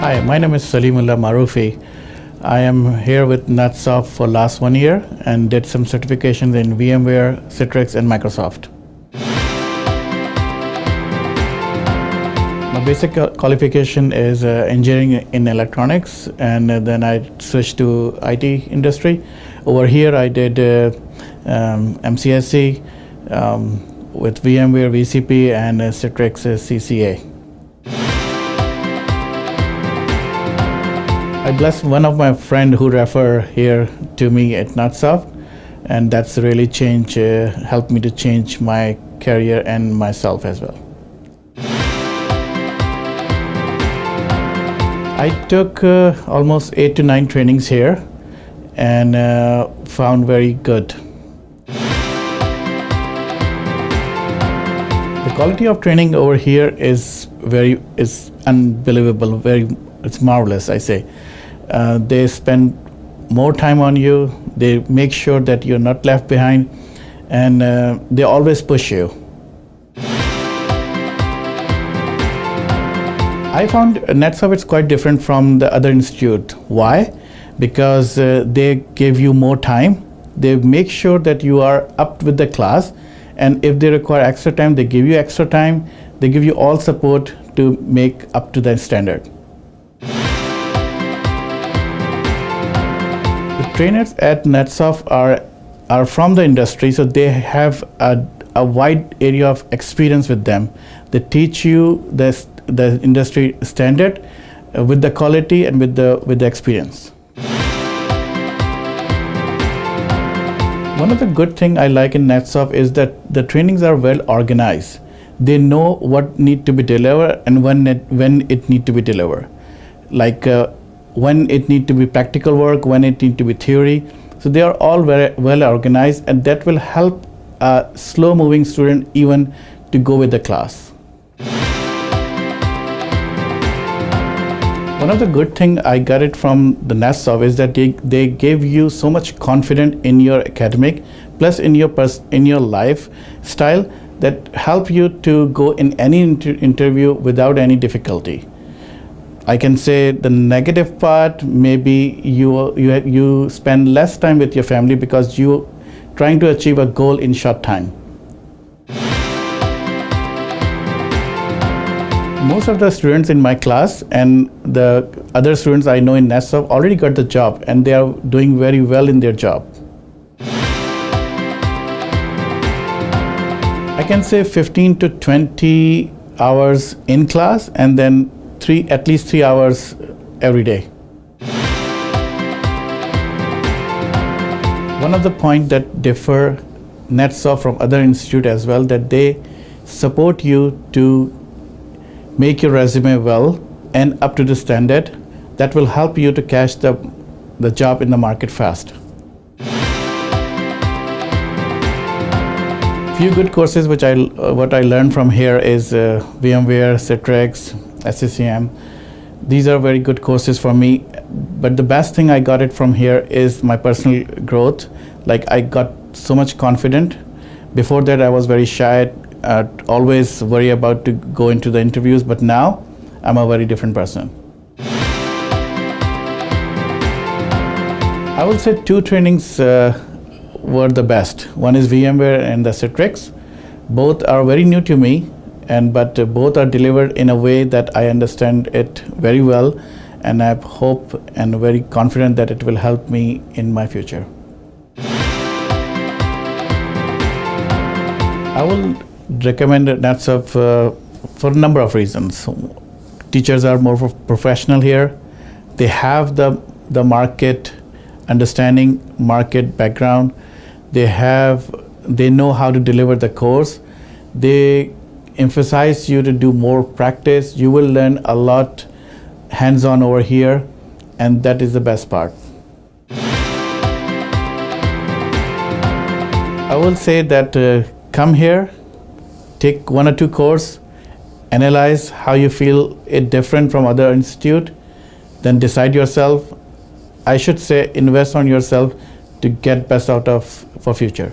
Hi, my name is Saleemullah Marufi. I am here with NetSoft for last 1 year and did some certifications in VMware, Citrix, and Microsoft. My basic qualification is engineering in electronics, and then I switched to IT industry. Over here I did MCSE with VMware VCP and Citrix CCA. I blessed one of my friend who referred here to me at NetSoft, and that's really helped me to change my career and myself as well. I took almost 8 to 9 trainings here and found very good. The quality of training over here is unbelievable. It's marvelous, I say. They spend more time on you. They make sure that you're not left behind, and they always push you. I found NetSoft is quite different from the other institute. Why? Because they give you more time. They make sure that you are up with the class, and if they require extra time, they give you extra time. They give you all support to make up to that standard. The trainers at NetSoft are from the industry, so they have a wide area of experience with them. They teach you the industry standard with the quality and with the experience. One of the good things I like in NetSoft is that the trainings are well organized. They know what need to be delivered and when it need to be delivered. Like when it need to be practical work, when it need to be theory. So they are all very well organized, and that will help a slow-moving student even to go with the class. One of the good things I got it from the NetSoft is that they gave you so much confidence in your academic, plus in your lifestyle, that help you to go in any interview without any difficulty. I can say the negative part, maybe you spend less time with your family because you trying to achieve a goal in short time. Most of the students in my class and the other students I know in NetSoft already got the job, and they are doing very well in their job. I can say 15 to 20 hours in class, and then at least 3 hours every day. One of the points that differ NetSoft from other institutes as well, that they support you to make your resume well and up to the standard. That will help you to catch the job in the market fast. Few good courses what I learned from here is VMware, Citrix, SCCM. These are very good courses for me, but the best thing I got it from here is my personal growth. Like, I got so much confident. Before that I was very shy, always worry about to go into the interviews, but now I'm a very different person. I would say 2 trainings were the best. One is VMware and the Citrix. Both are very new to me, but both are delivered in a way that I understand it very well, and I hope and very confident that it will help me in my future. I will recommend NetSoft for a number of reasons. Teachers are more professional here. They have the market understanding, market background. They know how to deliver the course. They emphasize you to do more practice. You will learn a lot hands-on over here, and that is the best part. I will say that come here, take 1 or 2 courses, analyze how you feel it different from other institute, then decide yourself. I should say invest on yourself to get best out of for future.